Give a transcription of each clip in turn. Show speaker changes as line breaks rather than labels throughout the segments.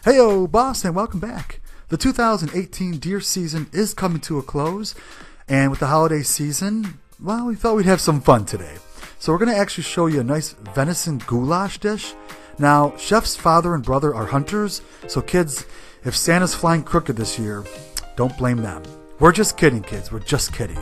Heyo, boss, and welcome back. The 2018 deer season is coming to a close, and with the holiday season, well, we thought we'd have some fun today. So we're going to actually show you a nice venison goulash dish. Now, Chef's father and brother are hunters, so kids, if Santa's flying crooked this year, don't blame them. We're just kidding, kids. We're just kidding.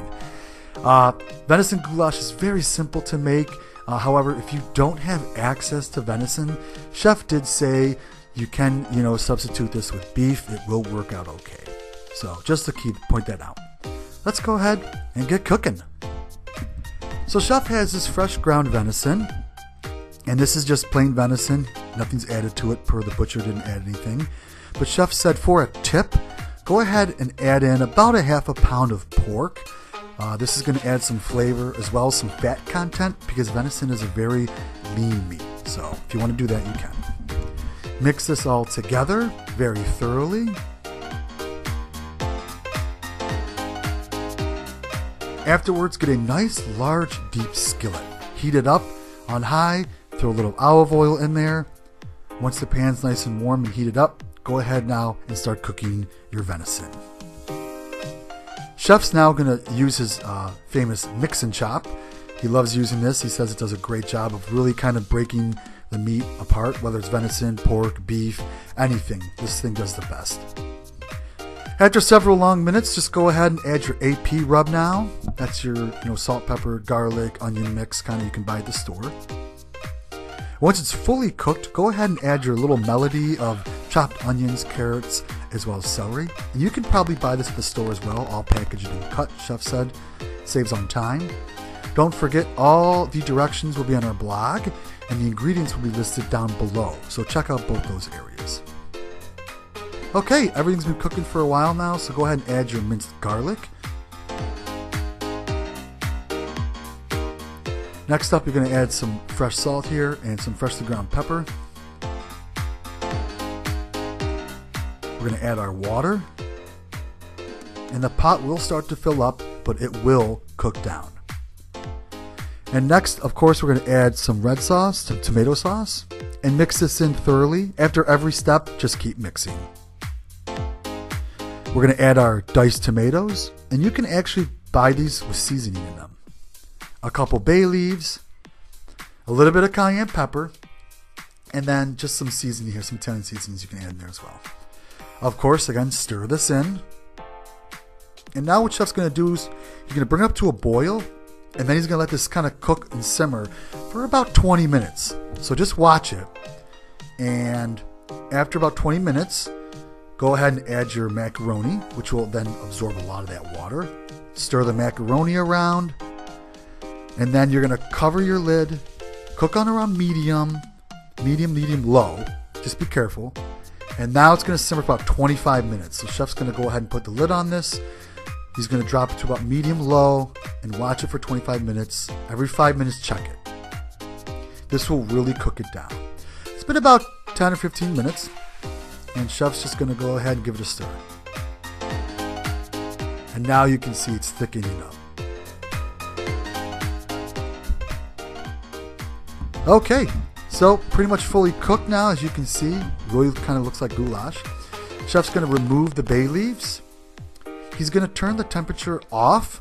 Venison goulash is very simple to make. However, if you don't have access to venison, Chef did say you can, substitute this with beef. It will work out okay. So just to point that out. Let's go ahead and get cooking. So Chef has this fresh ground venison, and this is just plain venison. Nothing's added to it, per the butcher didn't add anything. But Chef said for a tip, go ahead and add in about a half a pound of pork. This is going to add some flavor as well as some fat content because venison is a very lean meat. So if you want to do that, you can. Mix this all together very thoroughly. Afterwards, get a nice large deep skillet. Heat it up on high, throw a little olive oil in there. Once the pan's nice and warm and heated up, go ahead now and start cooking your venison. Chef's now going to use his famous mix and chop. He loves using this. He says it does a great job of really kind of breaking the meat apart, whether it's venison, pork, beef, anything. This thing does the best. After several long minutes, just go ahead and add your AP rub now. That's your salt, pepper, garlic, onion mix, kind of you can buy at the store. Once it's fully cooked, go ahead and add your little melody of chopped onions, carrots, as well as celery. And you can probably buy this at the store as well, all packaged and cut, Chef said. Saves on time. Don't forget, all the directions will be on our blog, and the ingredients will be listed down below. So check out both those areas. Okay, everything's been cooking for a while now, so go ahead and add your minced garlic. Next up, you're going to add some fresh salt here and some freshly ground pepper. We're going to add our water. And the pot will start to fill up, but it will cook down. And next, of course, we're going to add some red sauce, some tomato sauce, and mix this in thoroughly. After every step, just keep mixing. We're going to add our diced tomatoes, and you can actually buy these with seasoning in them. A couple bay leaves, a little bit of cayenne pepper, and then just some seasoning here, some Italian seasonings you can add in there as well. Of course, again, stir this in. And now what Chef's going to do is he's going to bring it up to a boil, and then he's going to let this kind of cook and simmer for about 20 minutes. So just watch it. And after about 20 minutes, go ahead and add your macaroni, which will then absorb a lot of that water. Stir the macaroni around. And then you're going to cover your lid, cook on around medium, low. Just be careful. And now it's going to simmer for about 25 minutes. So Chef's going to go ahead and put the lid on this. He's going to drop it to about medium-low and watch it for 25 minutes. Every 5 minutes, check it. This will really cook it down. It's been about 10 or 15 minutes. And Chef's just going to go ahead and give it a stir. And now you can see it's thickening up. Okay, so pretty much fully cooked now, as you can see. Really kind of looks like goulash. Chef's going to remove the bay leaves. He's going to turn the temperature off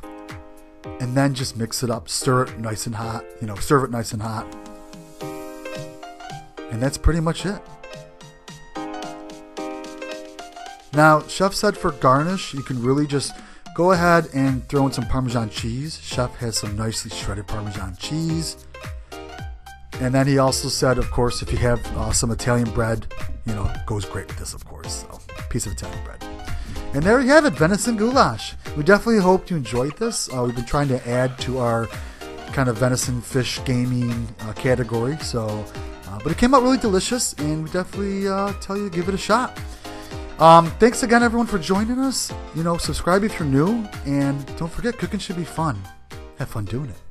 and then just mix it up. Stir it nice and hot, serve it nice and hot. And that's pretty much it. Now, Chef said for garnish, you can really just go ahead and throw in some Parmesan cheese. Chef has some nicely shredded Parmesan cheese. And then he also said, of course, if you have some Italian bread, goes great with this, of course. So, piece of Italian bread. And there you have it, venison goulash. We definitely hope you enjoyed this. We've been trying to add to our kind of venison fish gaming category. So, but it came out really delicious, and we definitely tell you to give it a shot. Thanks again, everyone, for joining us. Subscribe if you're new, and don't forget, cooking should be fun. Have fun doing it.